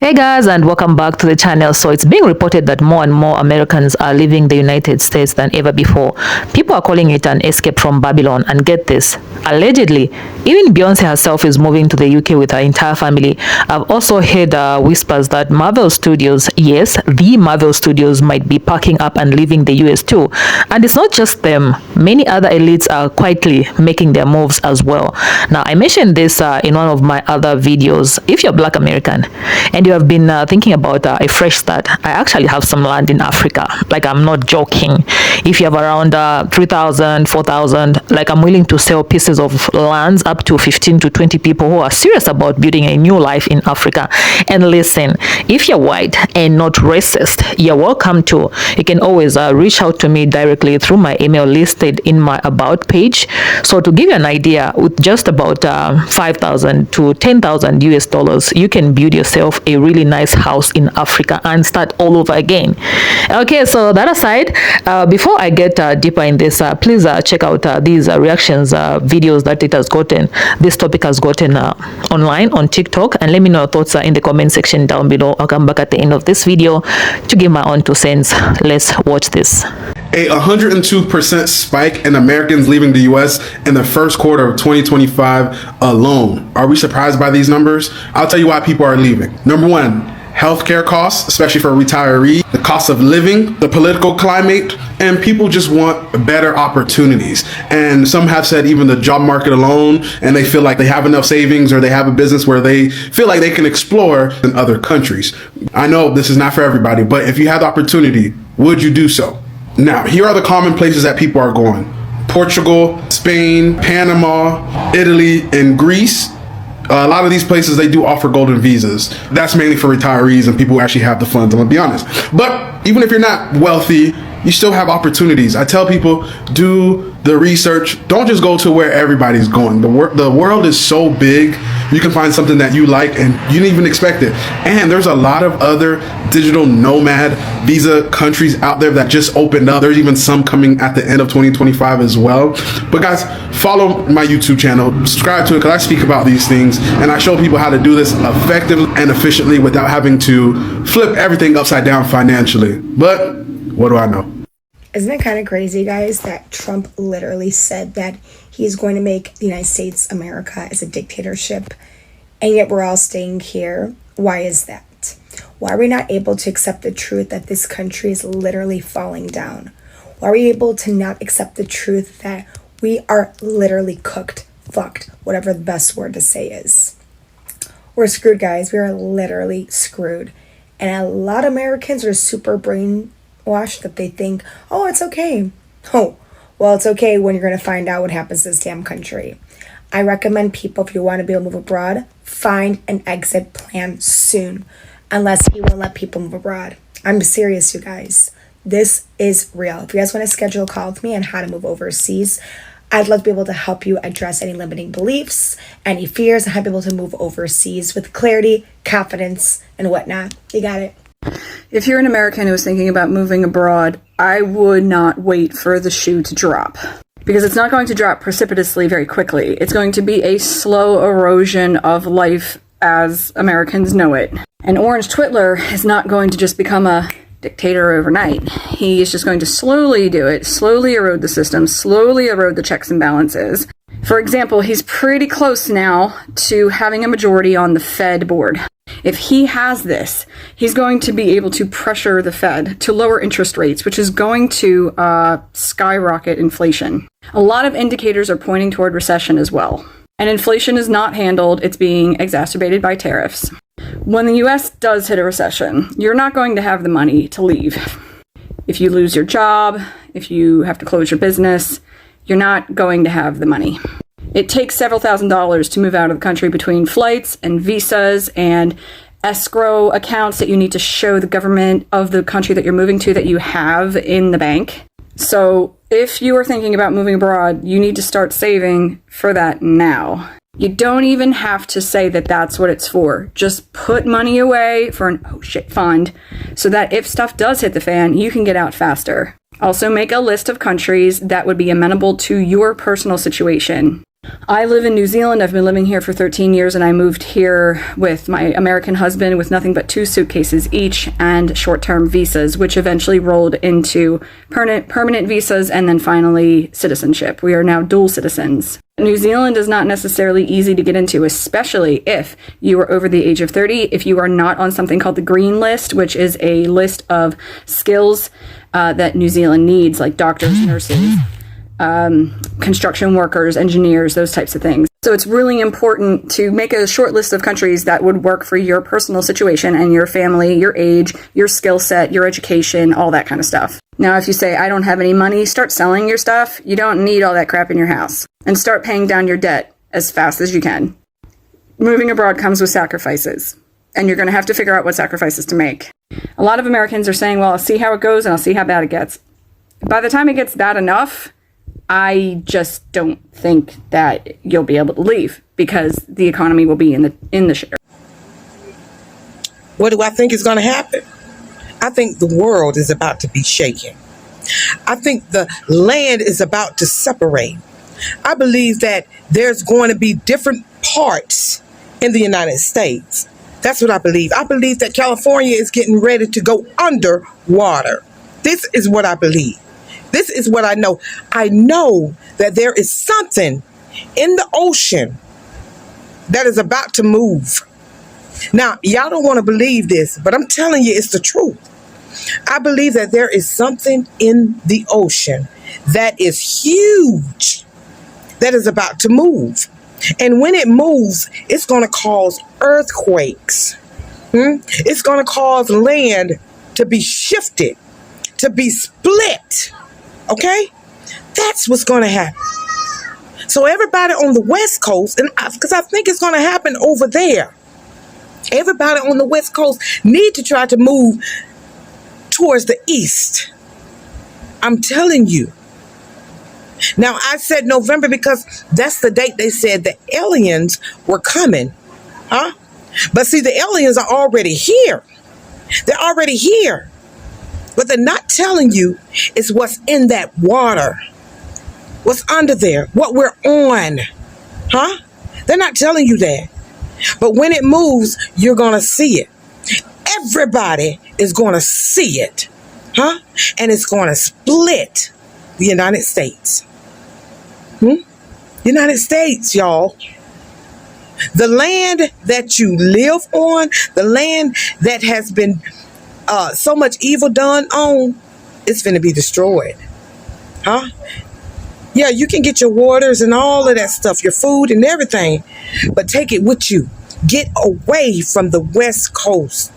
Hey guys, and welcome back to the channel. So it's being reported that more and more Americans are leaving the United States than ever before. People are calling it an escape from Babylon, and get this, allegedly, even Beyonce herself is moving to the UK with her entire family. I've also heard whispers that Marvel Studios, yes, the Marvel Studios, might be packing up and leaving the US too. And it's not just them. Many other elites are quietly making their moves as well. Now, I mentioned this in one of my other videos. If you're Black American and you have been thinking about a fresh start, I actually have some land in Africa. Like, I'm not joking. If you have around 3,000, 4,000, like, I'm willing to sell pieces of lands up to 15 to 20 people who are serious about building a new life in Africa. And listen, if you're white and not racist, you're welcome to. You can always reach out to me directly through my email listed in my about page. So to give you an idea, with just about 5,000 to 10,000 US dollars, you can build yourself a really nice house in Africa and start all over again. Okay, so that aside, before I get deeper in this, please check out these reactions videos that this topic has gotten online on TikTok, and let me know your thoughts in the comment section down below. I'll come back at the end of this video to give my own 2 cents. Let's watch this. A 102% spike in Americans leaving the US in the first quarter of 2025 alone. Are we surprised by these numbers? I'll tell you why people are leaving. Number one, healthcare costs, especially for retirees, the cost of living, the political climate, and people just want better opportunities. And some have said even the job market alone, and they feel like they have enough savings or they have a business where they feel like they can explore in other countries. I know this is not for everybody, but if you had the opportunity, would you do so? Now, here are the common places that people are going: Portugal, Spain, Panama, Italy, and Greece. A lot of these places, they do offer golden visas. That's mainly for retirees and people who actually have the funds, I'm gonna be honest. But even if you're not wealthy, you still have opportunities. I tell people, do the research. Don't just go to where everybody's going. The world is so big. You can find something that you like and you didn't even expect it. And there's a lot of other digital nomad visa countries out there that just opened up. There's even some coming at the end of 2025 as well. But guys, follow my YouTube channel, subscribe to it, because I speak about these things and I show people how to do this effectively and efficiently without having to flip everything upside down financially. But what do I know? Isn't it kind of crazy, guys, that Trump literally said that he's going to make the United States America as a dictatorship, and yet we're all staying here? Why is that? Why are we not able to accept the truth that this country is literally falling down? Why are we able to not accept the truth that we are literally cooked, fucked, whatever the best word to say is? We're screwed, guys. We are literally screwed. And a lot of Americans are super brainwashed that they think, oh, it's okay. Oh, well, it's okay when you're going to find out what happens to this damn country. I recommend people, if you want to be able to move abroad, find an exit plan soon, unless he won't let people move abroad. I'm serious, you guys. This is real. If you guys want to schedule a call with me on how to move overseas, I'd love to be able to help you address any limiting beliefs, any fears, and help you able to move overseas with clarity, confidence, and whatnot. You got it. If you're an American who is thinking about moving abroad, I would not wait for the shoe to drop, because it's not going to drop precipitously very quickly. It's going to be a slow erosion of life as Americans know it. And Orange Twitler is not going to just become a dictator overnight. He is just going to slowly do it, slowly erode the system, slowly erode the checks and balances. For example, he's pretty close now to having a majority on the Fed board. If he has this, he's going to be able to pressure the Fed to lower interest rates, which is going to skyrocket inflation. A lot of indicators are pointing toward recession as well. And inflation is not handled, it's being exacerbated by tariffs. When the US does hit a recession, you're not going to have the money to leave. If you lose your job, if you have to close your business, you're not going to have the money. It takes several $1,000s to move out of the country between flights and visas and escrow accounts that you need to show the government of the country that you're moving to that you have in the bank. So if you are thinking about moving abroad, you need to start saving for that now. You don't even have to say that that's what it's for. Just put money away for an oh shit fund so that if stuff does hit the fan, you can get out faster. Also make a list of countries that would be amenable to your personal situation. I live in New Zealand. I've been living here for 13 years, and I moved here with my American husband with nothing but 2 suitcases each and short-term visas, which eventually rolled into permanent visas and then finally citizenship. We are now dual citizens. New Zealand is not necessarily easy to get into, especially if you are over the age of 30, if you are not on something called the Green List, which is a list of skills that New Zealand needs, like doctors, nurses, construction workers, engineers, those types of things. So it's really important to make a short list of countries that would work for your personal situation and your family, your age, your skill set, your education, all that kind of stuff. Now, if you say, I don't have any money, start selling your stuff. You don't need all that crap in your house. And start paying down your debt as fast as you can. Moving abroad comes with sacrifices. And you're going to have to figure out what sacrifices to make. A lot of Americans are saying, well, I'll see how it goes and I'll see how bad it gets. By the time it gets bad enough, I just don't think that you'll be able to leave because the economy will be in the share. What do I think is going to happen? I think the world is about to be shaken. I think the land is about to separate. I believe that there's going to be different parts in the United States. That's what I believe. I believe that California is getting ready to go underwater. This is what I believe. This is what I know. I know that there is something in the ocean that is about to move. Now, y'all don't want to believe this, but I'm telling you it's the truth. I believe that there is something in the ocean that is huge that is about to move. And when it moves, it's going to cause earthquakes. It's going to cause land to be shifted, to be split. Okay? That's what's going to happen. So everybody on the West Coast, and because I think it's going to happen over there, everybody on the West Coast need to try to move towards the East. I'm telling you. Now, I said November because that's the date they said the aliens were coming. Huh? But see, the aliens are already here. They're already here. What they're not telling you is what's in that water, what's under there, what we're on. Huh? They're not telling you that. But when it moves, you're going to see it. Everybody is going to see it. Huh? And it's going to split the United States. United States, y'all. The land that you live on, the land that has been so much evil done on, it's going to be destroyed. Huh? Yeah, you can get your waters and all of that stuff, your food and everything, but take it with you. Get away from the West Coast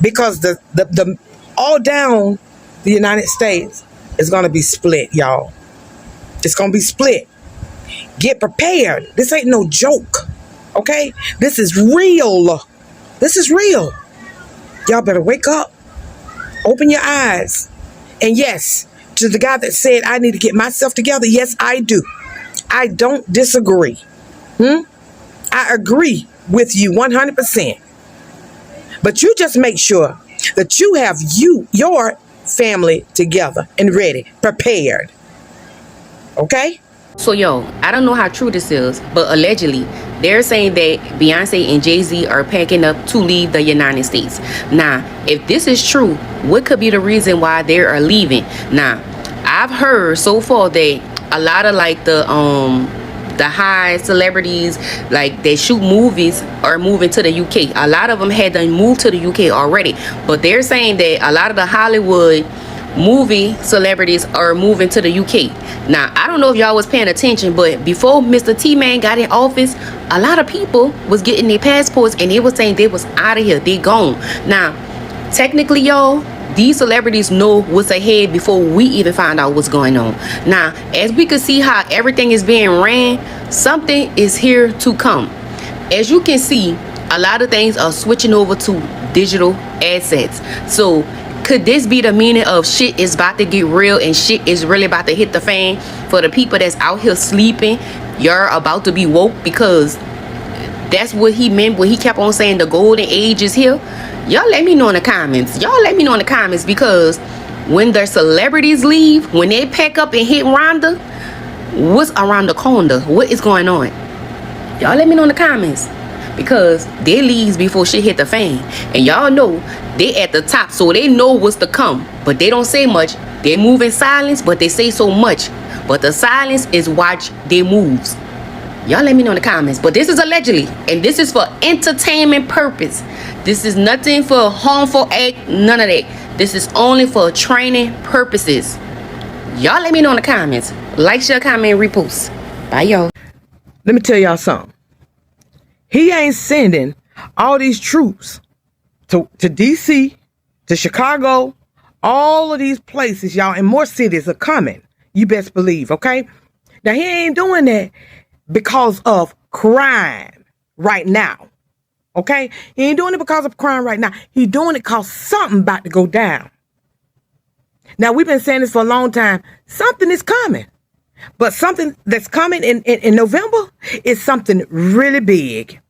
because the all down the United States is going to be split, y'all. It's going to be split. Get prepared. This ain't no joke. Okay? This is real. This is real. Y'all better wake up. Open your eyes. And yes, to the guy that said I need to get myself together, yes, I do. I don't disagree. I agree with you 100%. But you just make sure that you have your family together and ready, prepared. Okay? So, I don't know how true this is, but allegedly, they're saying that Beyonce and Jay-Z are packing up to leave the United States. Now, if this is true, what could be the reason why they are leaving? Now, I've heard so far that a lot of like the high celebrities, like they shoot movies, are moving to the UK. A lot of them had done moved to the UK already, but they're saying that a lot of the Hollywood movie celebrities are moving to the UK. Now, I don't know if y'all was paying attention, but before Mr. T-Man got in office, a lot of people was getting their passports and they was saying they was out of here, they gone. Now, technically, y'all, these celebrities know what's ahead before we even find out what's going on. Now, as we can see how everything is being ran, something is here to come. As you can see, a lot of things are switching over to digital assets. So could this be the meaning of shit is about to get real and shit is really about to hit the fan for the people that's out here sleeping? You're about to be woke, because that's what he meant when he kept on saying the golden age is here. Y'all let me know in the comments. Because when their celebrities leave, when they pack up and hit Rhonda, What's around the corner? What is going on? Y'all let me know in the comments. Because they leaves before shit hit the fan. And y'all know they at the top, so they know what's to come. But they don't say much. They move in silence, but they say so much. But the silence is watch their moves. Y'all let me know in the comments. But this is allegedly. And this is for entertainment purpose. This is nothing for harmful act. None of that. This is only for training purposes. Y'all let me know in the comments. Like, share, comment, repost. Bye, y'all. Let me tell y'all something. He ain't sending all these troops to DC, to Chicago, all of these places, y'all, and more cities are coming. You best believe, okay? Now, he ain't doing that because of crime right now, okay? He ain't doing it because of crime right now. He doing it because something about to go down. Now, we've been saying this for a long time. Something is coming. But something that's coming in November is something really big.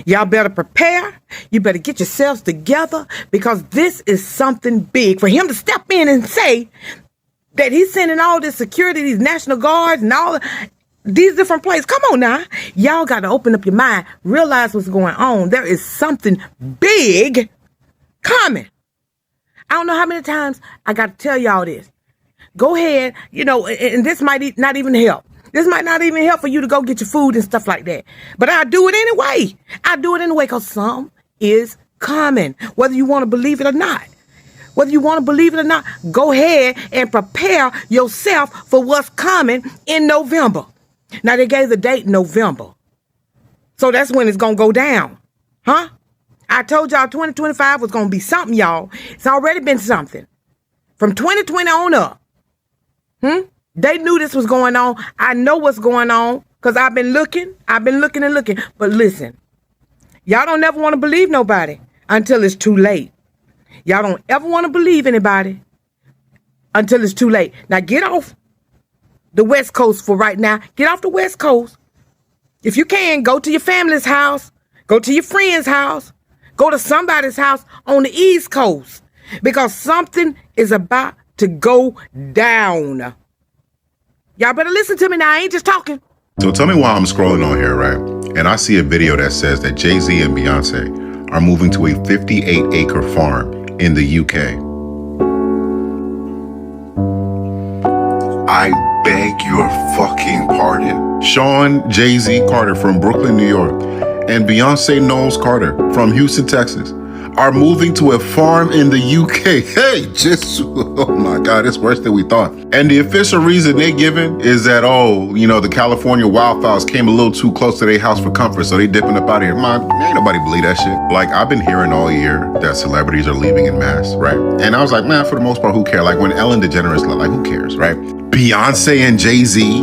Y'all better prepare. You better get yourselves together because this is something big. For him to step in and say that he's sending all this security, these National Guards and all these different places. Come on now. Y'all got to open up your mind. Realize what's going on. There is something big coming. I don't know how many times I got to tell y'all this. Go ahead, and this might not even help. This might not even help for you to go get your food and stuff like that. But I do it anyway. I do it anyway because something is coming, whether you want to believe it or not. Whether you want to believe it or not, go ahead and prepare yourself for what's coming in November. Now, they gave the date November. So that's when it's going to go down. Huh? I told y'all 2025 was going to be something, y'all. It's already been something. From 2020 on up. They knew this was going on. I know what's going on because I've been looking and looking. But listen, y'all don't ever want to believe nobody until it's too late. Y'all don't ever want to believe anybody until it's too late. Now get off the West Coast for right now. Get off the West Coast. If you can, go to your family's house. Go to your friend's house. Go to somebody's house on the East Coast because something is about to go down. Y'all better listen to me now. I ain't just talking. So tell me why I'm scrolling on here, right? And I see a video that says that Jay-Z and Beyonce are moving to a 58-acre farm in the UK. I beg your fucking pardon. Sean Jay-Z Carter from Brooklyn, New York, and Beyonce Knowles Carter from Houston, Texas, are moving to a farm in the UK. Hey, oh my God, it's worse than we thought. And the official reason they given is that, the California wildfires came a little too close to their house for comfort, so they dipping up out of here. Man, ain't nobody believe that shit. Like, I've been hearing all year that celebrities are leaving in mass, right? And I was like, man, for the most part, who cares? Like, when Ellen DeGeneres left, like, who cares, right? Beyonce and Jay-Z,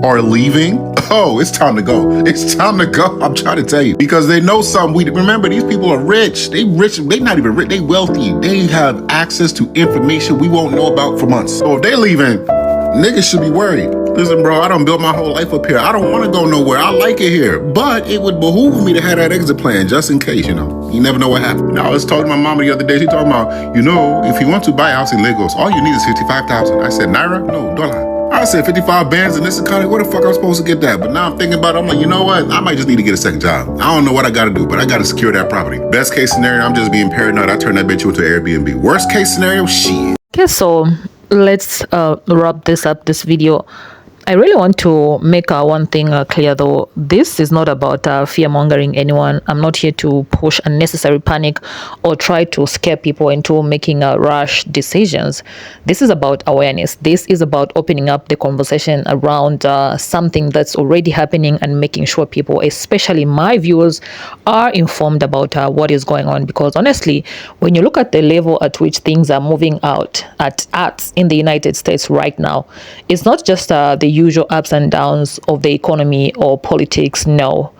are leaving. Oh, it's time to go. It's time to go. I'm trying to tell you. Because they know something. Remember, these people are rich. They rich. They not even rich. They wealthy. They have access to information we won't know about for months. So if they leaving, niggas should be worried. Listen, bro, I done built my whole life up here. I don't want to go nowhere. I like it here. But it would behoove me to have that exit plan just in case, You never know what happened. Now, I was talking to my mama the other day. She talking about, if you want to buy a house in Lagos, all you need is 55,000. I said, Naira? No, dollar. I said 55 bands in this economy. Where the fuck I'm supposed to get that? But now I'm thinking about it. I'm like, you know what? I might just need to get a second job. I don't know what I got to do, but I got to secure that property. Best case scenario, I'm just being paranoid. I turn that bitch into Airbnb. Worst case scenario, shit. Okay, so let's wrap this video. I really want to make one thing clear though. This is not about fear-mongering anyone. I'm not here to push unnecessary panic or try to scare people into making rash decisions. This is about awareness. This is about opening up the conversation around something that's already happening and making sure people, especially my viewers, are informed about what is going on. Because honestly, when you look at the level at which things are moving out at in the United States right now, it's not just the usual ups and downs of the economy or politics. No,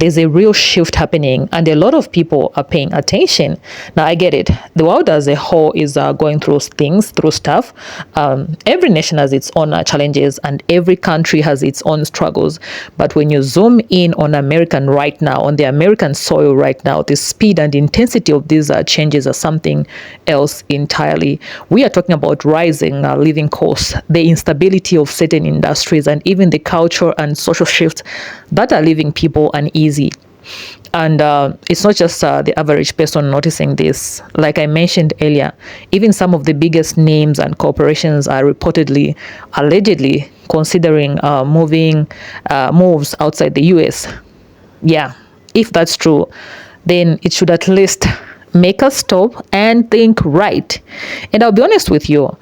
There's a real shift happening, and a lot of people are paying attention. Now, I get it. The world as a whole is going through stuff. Every nation has its own challenges, and every country has its own struggles. But when you zoom in on American right now, on the American soil right now, the speed and intensity of these changes are something else entirely. We are talking about rising living costs, the instability of certain industries, and even the culture and social shifts that are leaving people uneasy. And it's not just the average person noticing this. Like I mentioned earlier, even some of the biggest names and corporations are reportedly, allegedly considering moves outside the US. Yeah, if that's true, then it should at least make us stop and think right. And I'll be honest with you,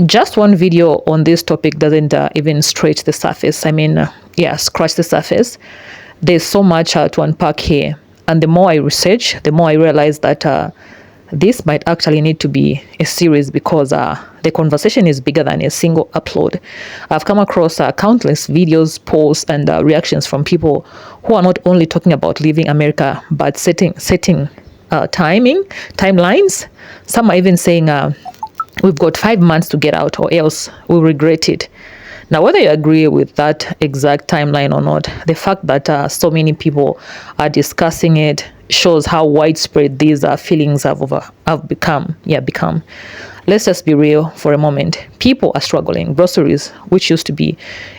just one video on this topic doesn't even scratch the surface. I mean, scratch the surface. There's so much to unpack here. And the more I research, the more I realize that this might actually need to be a series, because the conversation is bigger than a single upload. I've come across countless videos, posts, and reactions from people who are not only talking about leaving America, but setting timelines. Some are even saying we've got 5 months to get out, or else we'll regret it. Now, whether you agree with that exact timeline or not, the fact that so many people are discussing it shows how widespread these feelings have become. Let's just be real for a moment. People are struggling. Groceries, which used to be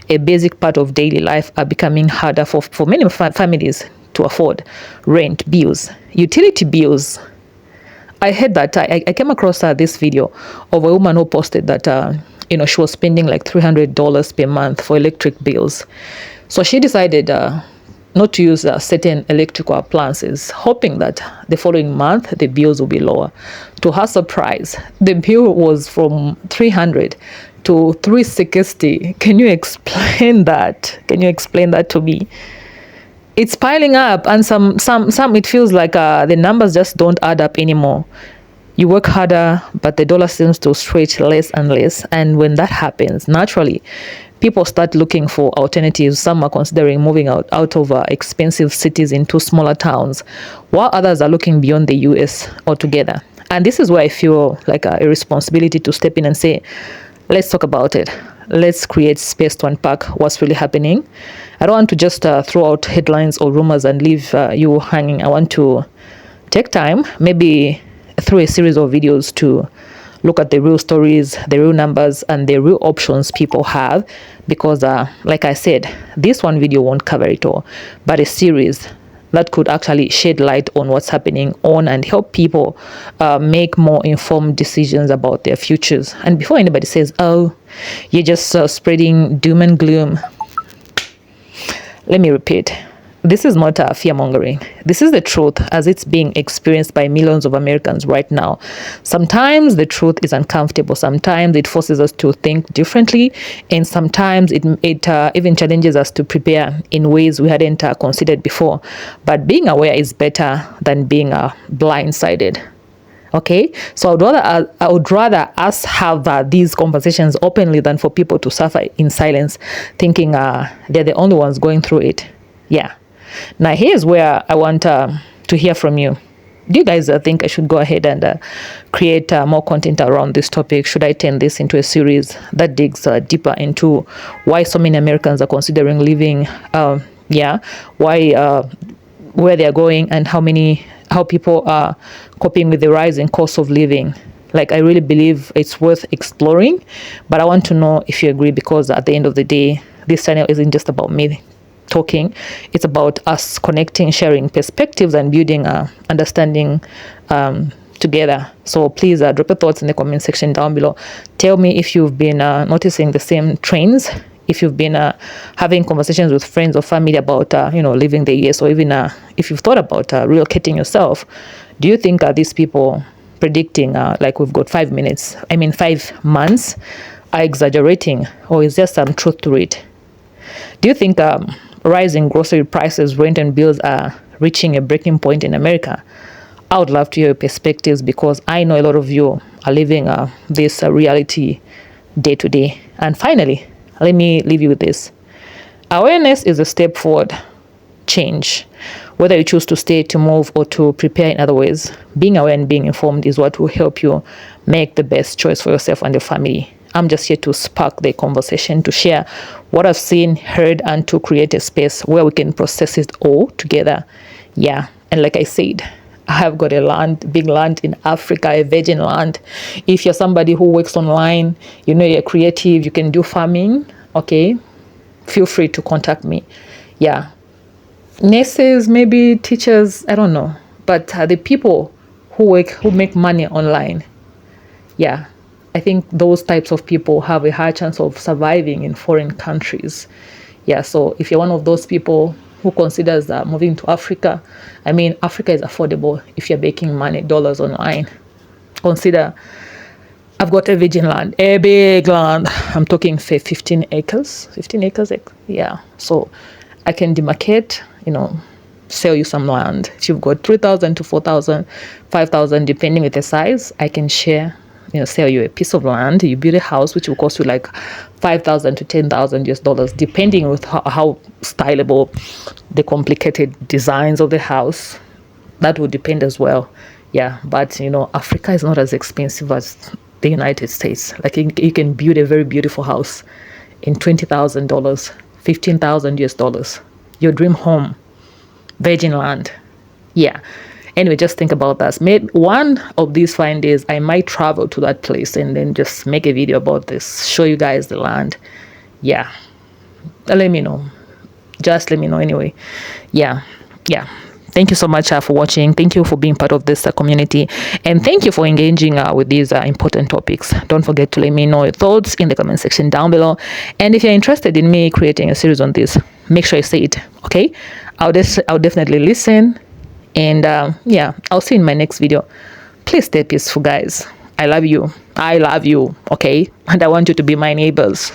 a basic part of daily life, are becoming harder for many families to afford. Rent, bills, utility bills. I heard that I came across this video of a woman who posted that she was spending like $300 per month for electric bills. So she decided not to use certain electrical appliances, hoping that the following month the bills will be lower. To her surprise, the bill was from $300 to $360. Can you explain that? Can you explain that to me? It's piling up, and some it feels like the numbers just don't add up anymore. You work harder, but the dollar seems to stretch less and less. And when that happens, naturally, people start looking for alternatives. Some are considering moving out of expensive cities into smaller towns, while others are looking beyond the US altogether. And this is where I feel like a responsibility to step in and say, let's talk about it. Let's create space to unpack what's really happening. I don't want to just throw out headlines or rumors and leave you hanging. I want to take time, maybe through a series of videos, to look at the real stories, the real numbers, and the real options people have. Because like I said, this one video won't cover it all, but a series that could actually shed light on what's happening on and help people make more informed decisions about their futures. And before anybody says, oh, you're just spreading doom and gloom, let me repeat. This is not fear-mongering. This is the truth as it's being experienced by millions of Americans right now. Sometimes the truth is uncomfortable. Sometimes it forces us to think differently. And sometimes it even challenges us to prepare in ways we hadn't considered before. But being aware is better than being blindsided. Okay, so I would rather us have these conversations openly than for people to suffer in silence, thinking they're the only ones going through it. Yeah. Now, here's where I want to hear from you. Do you guys think I should go ahead and create more content around this topic? Should I turn this into a series that digs deeper into why so many Americans are considering leaving? Where they're going, and how people are coping with the rising cost of living. Like, I really believe it's worth exploring, but I want to know if you agree, because at the end of the day, this channel isn't just about me talking. It's about us connecting, sharing perspectives, and building understanding together. So please drop your thoughts in the comment section down below. Tell me if you've been noticing the same trends, if you've been having conversations with friends or family about leaving the US, or even if you've thought about relocating yourself. Do you think these people predicting like we've got 5 months are exaggerating, or is there some truth to it? Do you think rising grocery prices, rent, and bills are reaching a breaking point in America? I would love to hear your perspectives, because I know a lot of you are living this reality day to day. And finally, let me leave you with this. Awareness is a step forward. change. Whether you choose to stay, to move, or to prepare in other ways, being aware and being informed is what will help you make the best choice for yourself and your family. I'm just here to spark the conversation, to share what I've seen, heard, and to create a space where we can process it all together. Yeah. And like I said, I have got a big land in Africa, a virgin land. If you're somebody who works online, you're creative, you can do farming, okay, feel free to contact me. Yeah. Nurses, maybe teachers, I don't know. But the people who make money online, yeah, I think those types of people have a high chance of surviving in foreign countries. Yeah, so if you're one of those people who considers moving to Africa, I mean, Africa is affordable if you're making money, dollars online. Consider, I've got a virgin land, a big land. I'm talking 15 acres, yeah. So I can demarcate, sell you some land. If you've got 3,000 to 4,000, 5,000, depending with the size, I can sell you a piece of land. You build a house, which will cost you like 5,000 to 10,000 US dollars, depending with how stylable the complicated designs of the house. That would depend as well. Yeah, but Africa is not as expensive as the United States. Like you can build a very beautiful house in $20,000, 15,000 US dollars. Your dream home, virgin land. Yeah. Anyway, just think about that. Maybe one of these fine days, I might travel to that place and then just make a video about this, show you guys the land. Yeah. Let me know. Just let me know anyway. Yeah. Thank you so much for watching. Thank you for being part of this community. And thank you for engaging with these important topics. Don't forget to let me know your thoughts in the comment section down below. And if you're interested in me creating a series on this, make sure you say it, okay? I'll definitely listen. And I'll see you in my next video. Please stay peaceful, guys. I love you, okay? And I want you to be my neighbors.